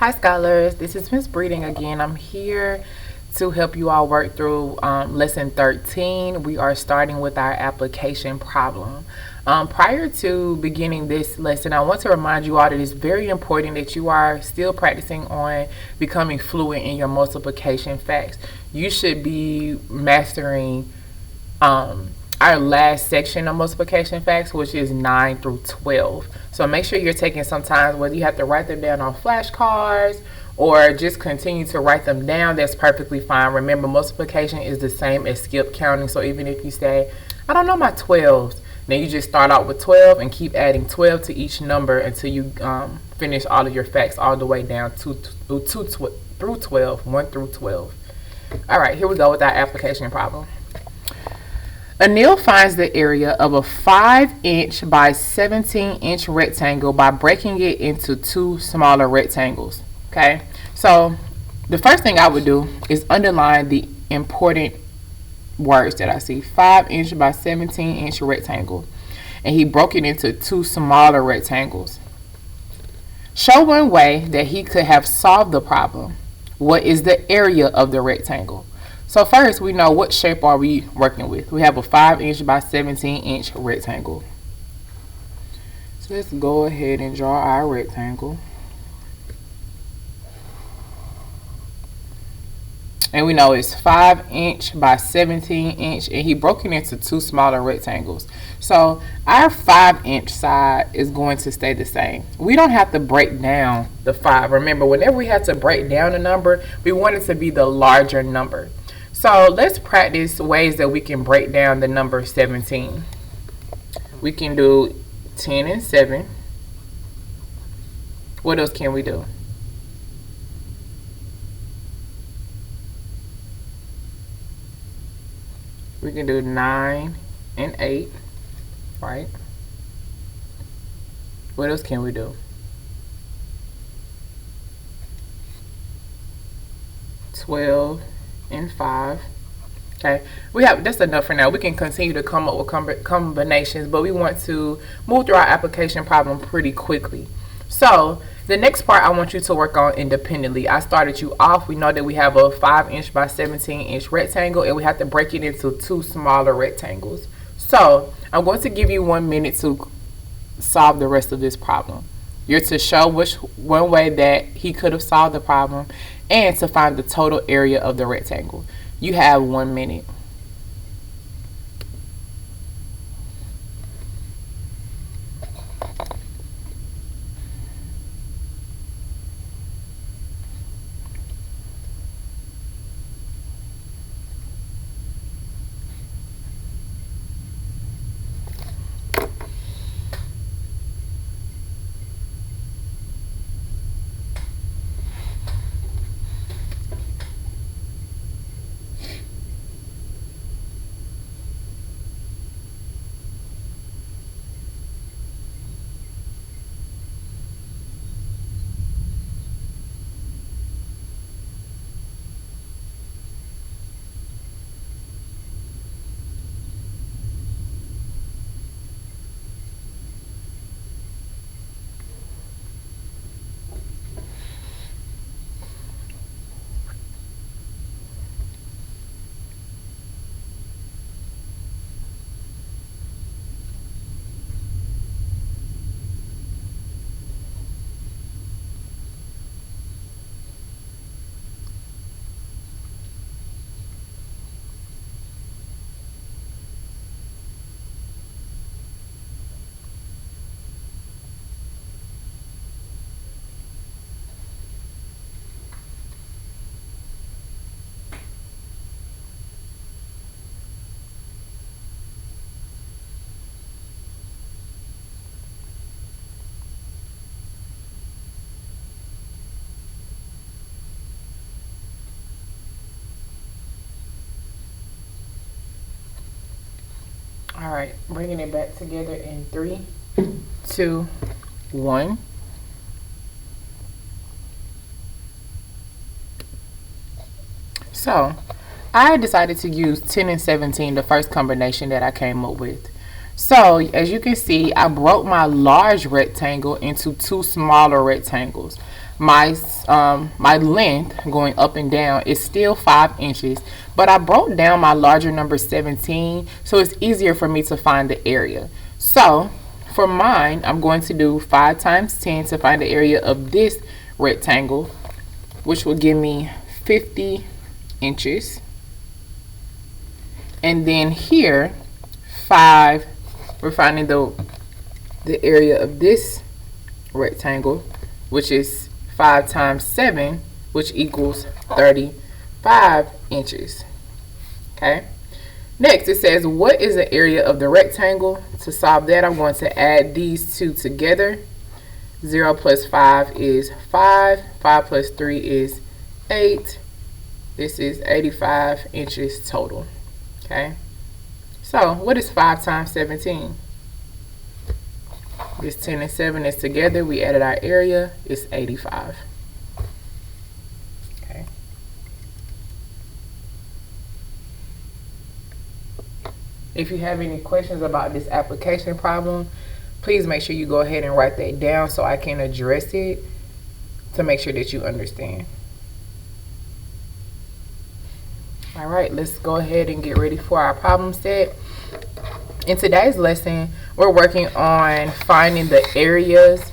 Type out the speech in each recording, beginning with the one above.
Hi scholars, this is Miss Breeding again. I'm here to help you all work through lesson 13. We are starting with our application problem. Prior to beginning this lesson, I want to remind you all that it's very important that you are still practicing on becoming fluent in your multiplication facts. You should be mastering our last section of multiplication facts, which is 9 through 12. So make sure you're taking some time, whether you have to write them down on flashcards or just continue to write them down, that's perfectly fine. Remember, multiplication is the same as skip counting. So even if you say, I don't know my 12s, then you just start out with 12 and keep adding 12 to each number until you finish all of your facts all the way down through 12, 1 through 12. All right, here we go with our application problem. Anil finds the area of a 5-inch by 17-inch rectangle by breaking it into two smaller rectangles. Okay, so the first thing I would do is underline the important words that I see. 5-inch by 17-inch rectangle, and he broke it into two smaller rectangles. Show one way that he could have solved the problem. What is the area of the rectangle? So first, we know what shape are we working with. We have a 5-inch by 17-inch rectangle. So let's go ahead and draw our rectangle. And we know it's 5-inch by 17-inch, and he broke it into two smaller rectangles. So our 5-inch side is going to stay the same. We don't have to break down the 5. Remember, whenever we have to break down a number, we want it to be the larger number. So let's practice ways that we can break down the number 17. We can do 10 and 7. What else can we do? We can do 9 and 8, right? What else can we do? 12 and 5. Okay, that's enough for now. We can continue to come up with combinations, but we want to move through our application problem pretty quickly. So the next part I want you to work on independently. I started you off. We know that we have a 5-inch by 17-inch rectangle, and we have to break it into two smaller rectangles. So I'm going to give you 1 minute to solve the rest of this problem. You're to show which one way that he could have solved the problem and to find the total area of the rectangle. You have 1 minute. All right, bringing it back together in 3, 2, 1. So I decided to use 10 and 17, the first combination that I came up with. So as you can see, I broke my large rectangle into two smaller rectangles. my length going up and down is still 5 inches, but I broke down my larger number 17, so it's easier for me to find the area. So for mine, I'm going to do 5 times 10 to find the area of this rectangle, which will give me 50 inches. And then here, 5, we're finding the area of this rectangle, which is 5 times 7, which equals 35 inches. Okay. Next, it says, what is the area of the rectangle? To solve that, I'm going to add these two together. 0 plus 5 is 5. 5 plus 3 is 8. This is 85 inches total. Okay. So, what is 5 times 17? This 10 and 7 is together. We added our area. It's 85. Okay. If you have any questions about this application problem, please make sure you go ahead and write that down so I can address it to make sure that you understand. All right, let's go ahead and get ready for our problem set. In today's lesson, we're working on finding the areas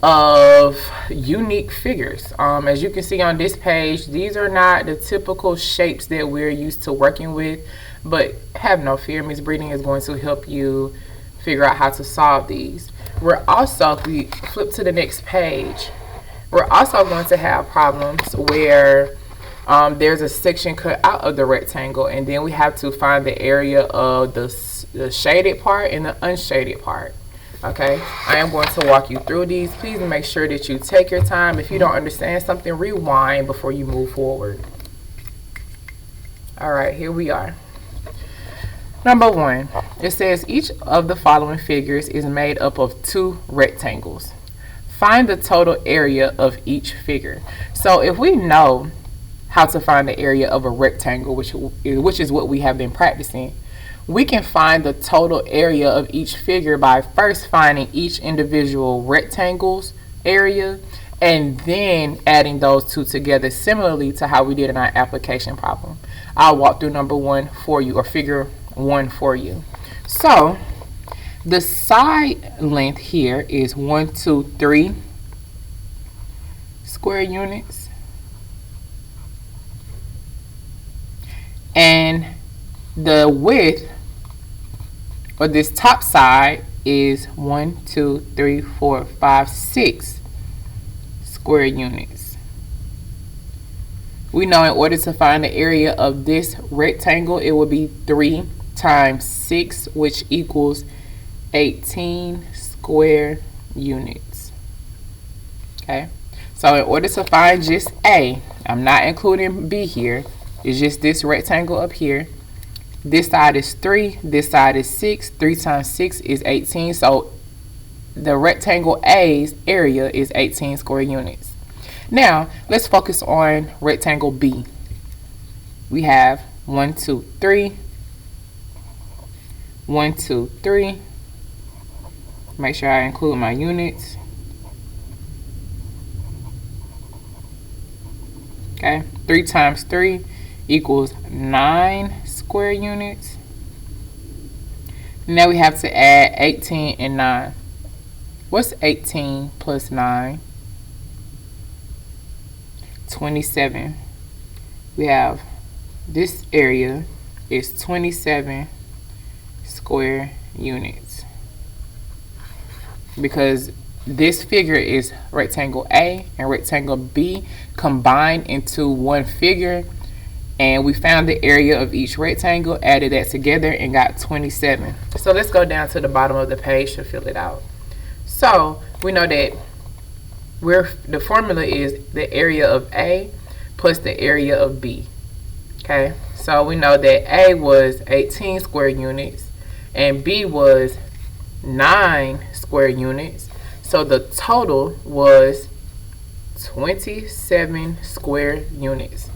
of unique figures. As you can see on this page, these are not the typical shapes that we're used to working with, but have no fear, Ms. Breeding is going to help you figure out how to solve these. We're also, if we flip to the next page, we're also going to have problems where there's a section cut out of the rectangle, and then we have to find the area of the shaded part and the unshaded part. Okay, I am going to walk you through these. Please make sure that you take your time. If you don't understand something, rewind before you move forward. All right, here we are. Number 1, it says each of the following figures is made up of 2 rectangles. Find the total area of each figure. So if we know how to find the area of a rectangle, which is what we have been practicing, we can find the total area of each figure by first finding each individual rectangle's area and then adding those two together, similarly to how we did in our application problem. I'll walk through number 1 for you, or figure 1 for you. So the side length here is 1, 2, 3 square units, and the width, or this top side, is 1, 2, 3, 4, 5, 6 square units. We know in order to find the area of this rectangle, it will be 3 times 6, which equals 18 square units. Okay, so in order to find just A, I'm not including B here, it's just this rectangle up here. This side is 3, this side is 6. 3 times 6 is 18, so the rectangle A's area is 18 square units. Now, let's focus on rectangle B. We have 1, 2, 3. 1, 2, 3. Make sure I include my units. Okay, 3 times 3 equals 9 square units. Now we have to add 18 and 9. What's 18 plus 9? 27. We have this area is 27 square units, because this figure is rectangle A and rectangle B combined into one figure, and we found the area of each rectangle, added that together, and got 27. So let's go down to the bottom of the page to fill it out. So we know that the formula is the area of A plus the area of B. Okay, so we know that A was 18 square units and B was 9 square units. So the total was 27 square units.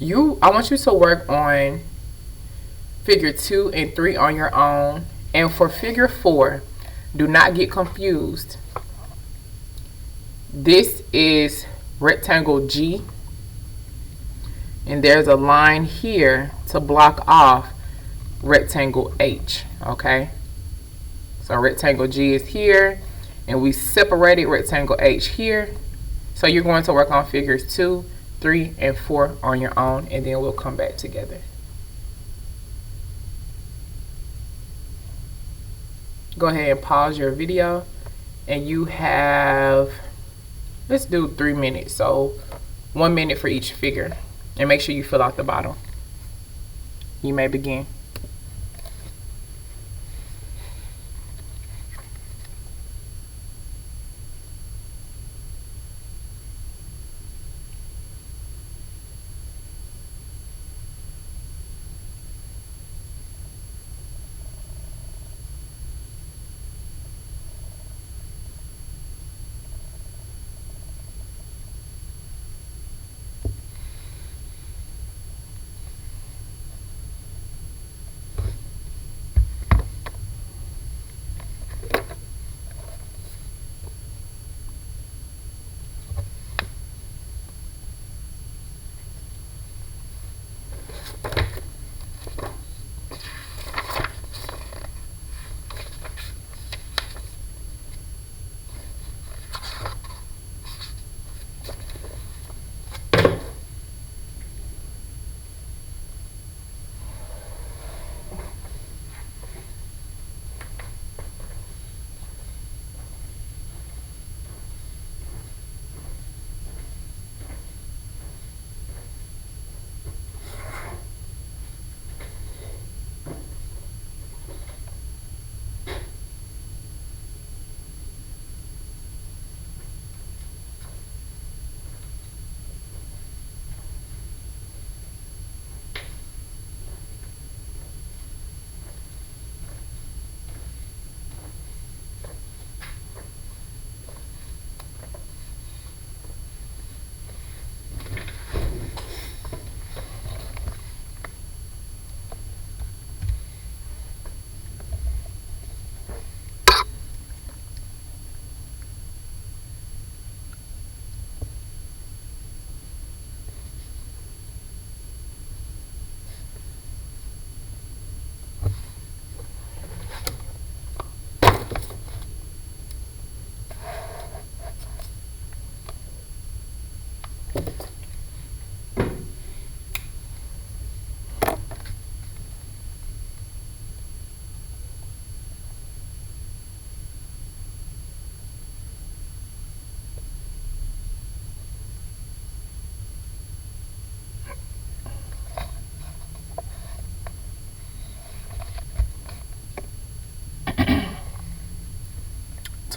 I want you to work on figure 2 and 3 on your own. And for figure 4, do not get confused. This is rectangle G, and there's a line here to block off rectangle H, okay? So rectangle G is here, and we separated rectangle H here. So you're going to work on figures 2, 3, and 4 on your own, and then we'll come back together. Go ahead and pause your video, and you have, let's do 3 minutes, so 1 minute for each figure, and make sure you fill out the bottom. You may begin.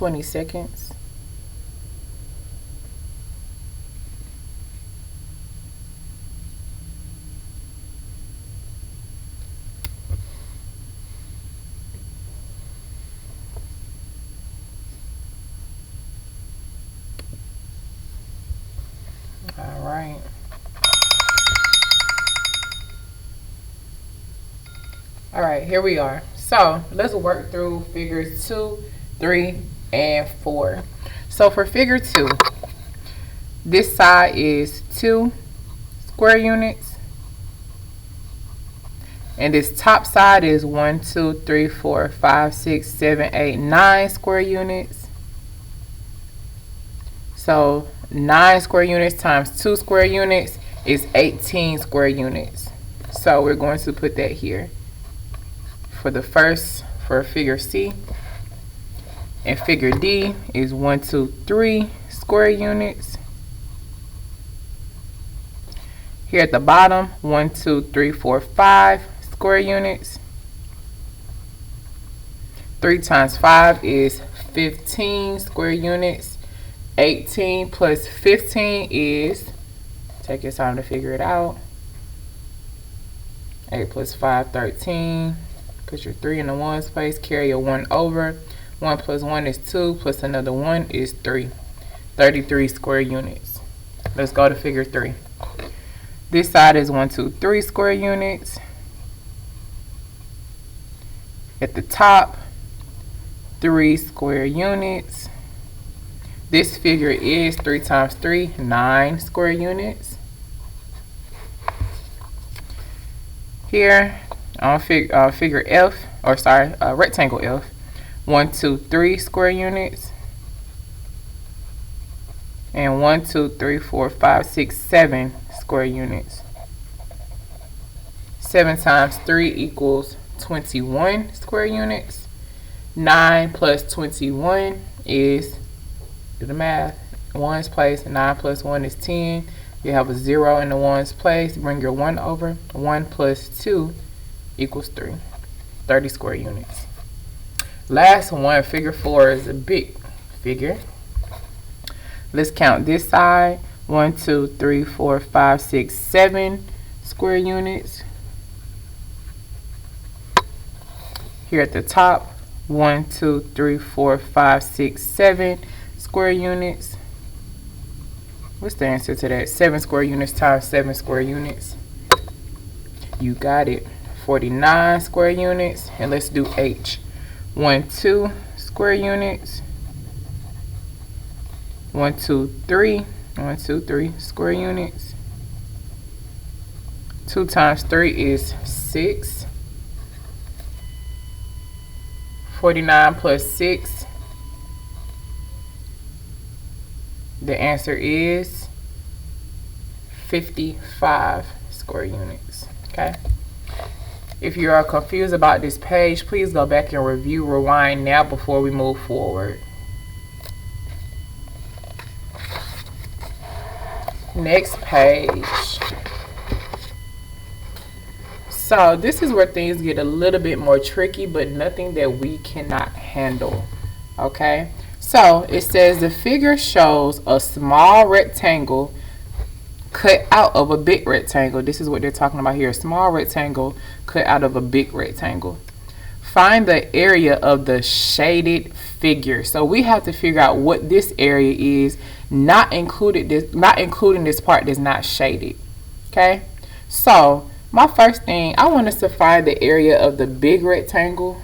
$20 seconds. All right. All right, here we are. So let's work through figures 2, 3, and 4. So for figure 2, this side is 2 square units, and this top side is 1, 2, 3, 4, 5, 6, 7, 8, 9 square units. So 9 square units times 2 square units is 18 square units. So we're going to put that here for figure C. And figure D is 1, 2, 3 square units. Here at the bottom, 1, 2, 3, 4, 5 square units. 3 times 5 is 15 square units. 18 plus 15 is, take your time to figure it out. 8 plus 5, 13. Put your 3 in the ones place, carry your 1 over. 1 plus 1 is 2, plus another 1 is 3. 33 square units. Let's go to figure 3. This side is 1, 2, 3 square units. At the top, 3 square units. This figure is 3 times 3, 9 square units. Here on figure F, or sorry, rectangle F, 1, 2, 3 square units. And 1, 2, 3, 4, 5, 6, 7 square units. 7 times 3 equals 21 square units. 9 plus 21 is, do the math, 1's place. 9 plus 1 is 10. You have a 0 in the 1's place. Bring your 1 over. 1 plus 2 equals 3. 30 square units. Last one, figure 4 is a big figure. Let's count this side. 1, 2, 3, 4, 5, 6, 7 square units. Here at the top, 1, 2, 3, 4, 5, 6, 7 square units. What's the answer to that? 7 square units times 7 square units. You got it. 49 square units. And let's do H. 1, 2 square units. 1, 2, 3. 1, 2, 3 square units. 2 times 3 is 6. 49 plus 6. The answer is 55 square units. Okay. If you are confused about this page, please go back and review, rewind now before we move forward. Next page. So this is where things get a little bit more tricky, but nothing that we cannot handle. Okay. So it says the figure shows a small rectangle cut out of a big rectangle. This is what they're talking about here. A small rectangle cut out of a big rectangle. Find the area of the shaded figure. So we have to figure out what this area is, not including this part that's not shaded. Okay. So my first thing, I want us to find the area of the big rectangle,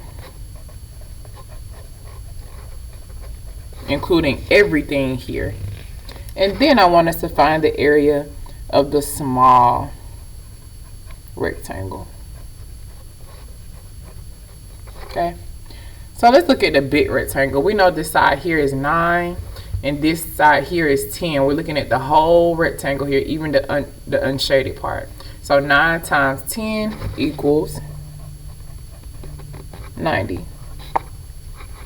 including everything here. And then I want us to find the area of the small rectangle. Okay. So let's look at the big rectangle. We know this side here is 9 and this side here is 10. We're looking at the whole rectangle here, even the unshaded part. So 9 times 10 equals 90.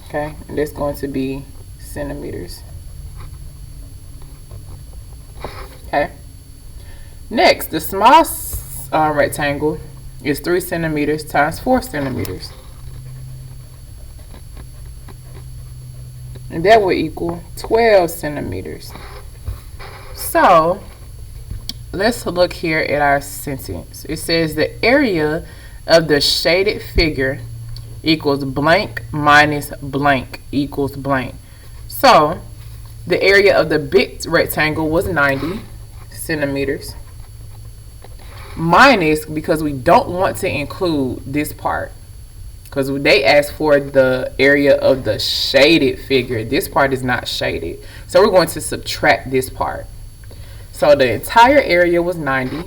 Okay, and that's going to be centimeters. Okay. Next, the small rectangle is 3 centimeters times 4 centimeters. And that will equal 12 centimeters. So let's look here at our sentence. It says the area of the shaded figure equals blank minus blank equals blank. So the area of the big rectangle was 90 centimeters minus, because we don't want to include this part, because they asked for the area of the shaded figure. This part is not shaded, so we're going to subtract this part. So the entire area was 90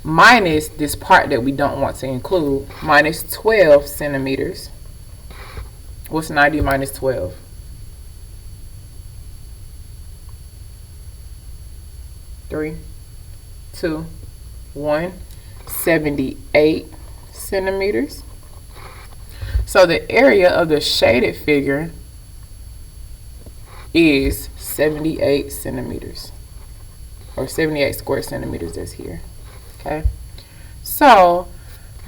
minus this part that we don't want to include, minus 12 centimeters. What's 90 minus 12? 3, 2, 1, 78 centimeters. So the area of the shaded figure is 78 centimeters, or 78 square centimeters that's here. Okay. So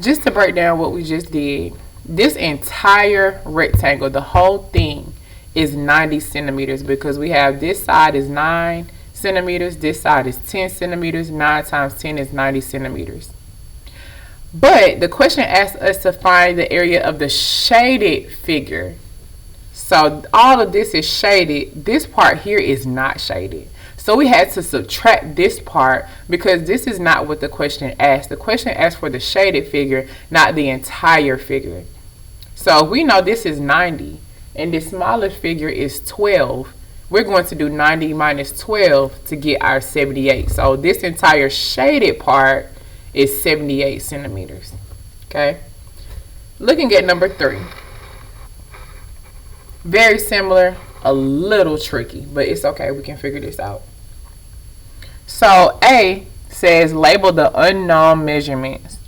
just to break down what we just did, this entire rectangle, the whole thing, is 90 centimeters, because we have this side is 9 centimeters, this side is 10 centimeters. 9 times 10 is 90 centimeters. But the question asks us to find the area of the shaded figure. So all of this is shaded. This part here is not shaded. So we had to subtract this part, because this is not what the question asked. The question asked for the shaded figure, not the entire figure. So we know this is 90 and the smaller figure is 12. we're going to do 90 minus 12 to get our 78. So this entire shaded part is 78 centimeters. Okay. Looking at number 3. Very similar, a little tricky, but it's okay. We can figure this out. So A says label the unknown measurements.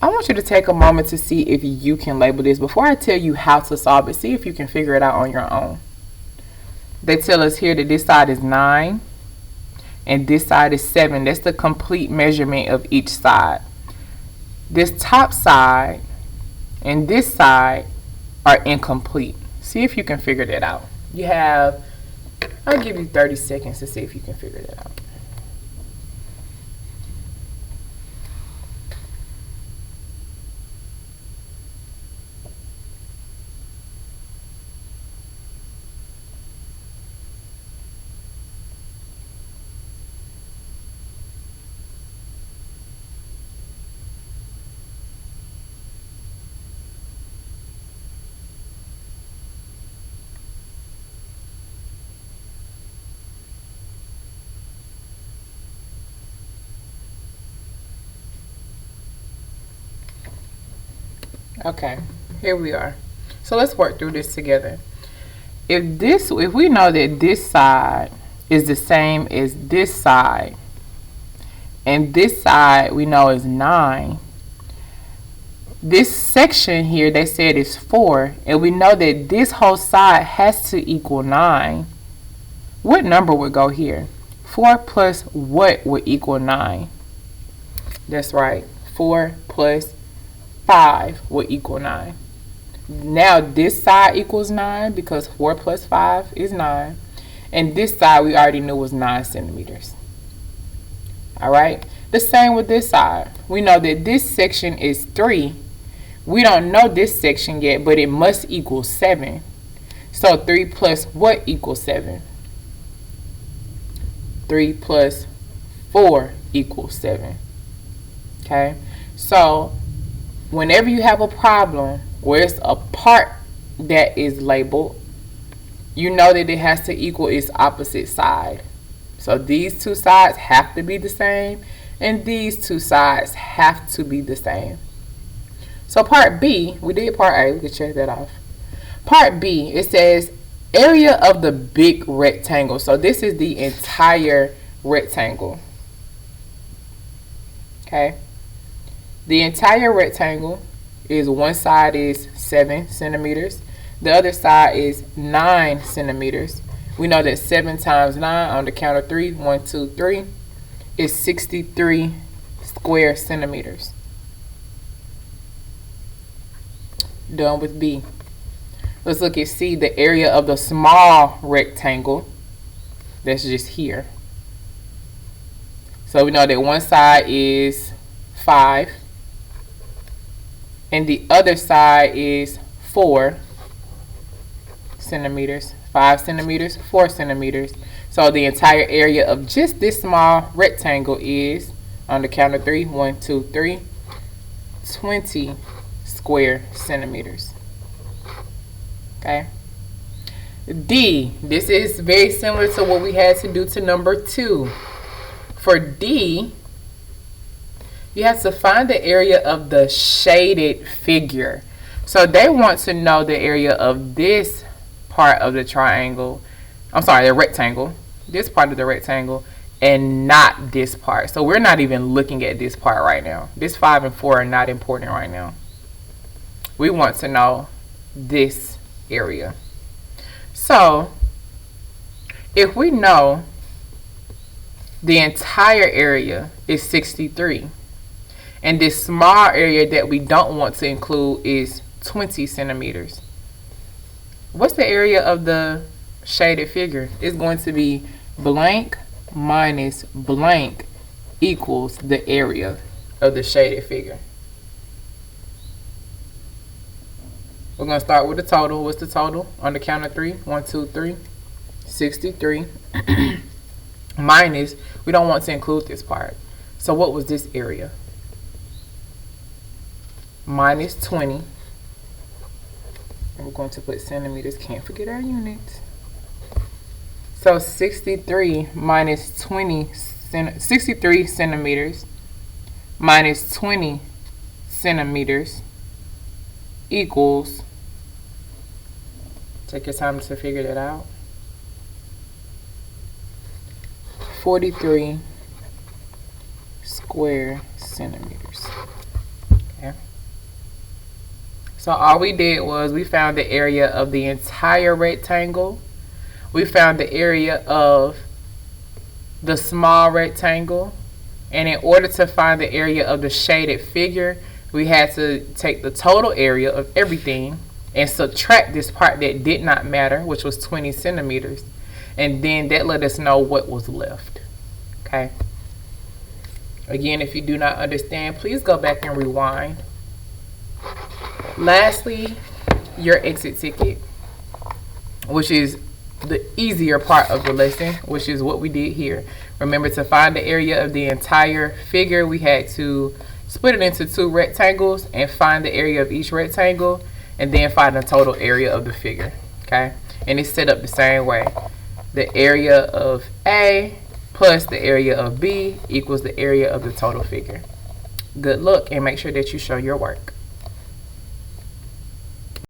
I want you to take a moment to see if you can label this. Before I tell you how to solve it, see if you can figure it out on your own. They tell us here that this side is 9 and this side is 7. That's the complete measurement of each side. This top side and this side are incomplete. See if you can figure that out. You have, I'll give you 30 seconds to see if you can figure that out. Okay, here we are. So let's work through this together. If we know that this side is the same as this side, and this side we know is 9, this section here they said is 4, and we know that this whole side has to equal 9. What number would go here? 4 plus what would equal 9? That's right, 4 plus 5 will equal 9. Now this side equals 9 because 4 plus 5 is 9. And this side we already knew was 9 centimeters. Alright, the same with this side. We know that this section is 3. We don't know this section yet, but it must equal 7. So 3 plus what equals 7? 3 plus 4 equals 7. Okay, so whenever you have a problem where it's a part that is labeled, you know that it has to equal its opposite side. So these two sides have to be the same, and these two sides have to be the same. So part B, we did part A, we can check that off. Part B, it says area of the big rectangle. So this is the entire rectangle. Okay. The entire rectangle is, one side is 7 centimeters. The other side is 9 centimeters. We know that 7 times 9 on the count of 3, 1, 2, 3, is 63 square centimeters. Done with B. Let's look at C, the area of the small rectangle. That's just here. So we know that one side is 5. And the other side is 4 centimeters, 5 centimeters, 4 centimeters. So the entire area of just this small rectangle is, on the count of 3, 1, 2, 3, 20 square centimeters. Okay. D, this is very similar to what we had to do to number 2. For D, you have to find the area of the shaded figure. So they want to know the area of this part of the triangle, I'm sorry, the rectangle, this part of the rectangle, and not this part. So we're not even looking at this part right now. This 5 and 4 are not important right now. We want to know this area. So if we know the entire area is 63, and this small area that we don't want to include is 20 centimeters. What's the area of the shaded figure? It's going to be blank minus blank equals the area of the shaded figure. We're going to start with the total. What's the total? On the count of 3. 1, 2, 3. 63. Minus, we don't want to include this part. So what was this area? Minus 20. And we're going to put centimeters. Can't forget our units. So 63 minus 63 centimeters minus 20 centimeters equals, take your time to figure that out, 43 square centimeters. Okay. So all we did was we found the area of the entire rectangle. We found the area of the small rectangle. And in order to find the area of the shaded figure, we had to take the total area of everything and subtract this part that did not matter, which was 20 centimeters. And then that let us know what was left. Okay. Again, if you do not understand, please go back and rewind. Lastly, your exit ticket, which is the easier part of the lesson, which is what we did here. Remember, to find the area of the entire figure, we had to split it into two rectangles and find the area of each rectangle, and then find the total area of the figure. Okay, and it's set up the same way. The area of A plus the area of B equals the area of the total figure. Good luck, and make sure that you show your work.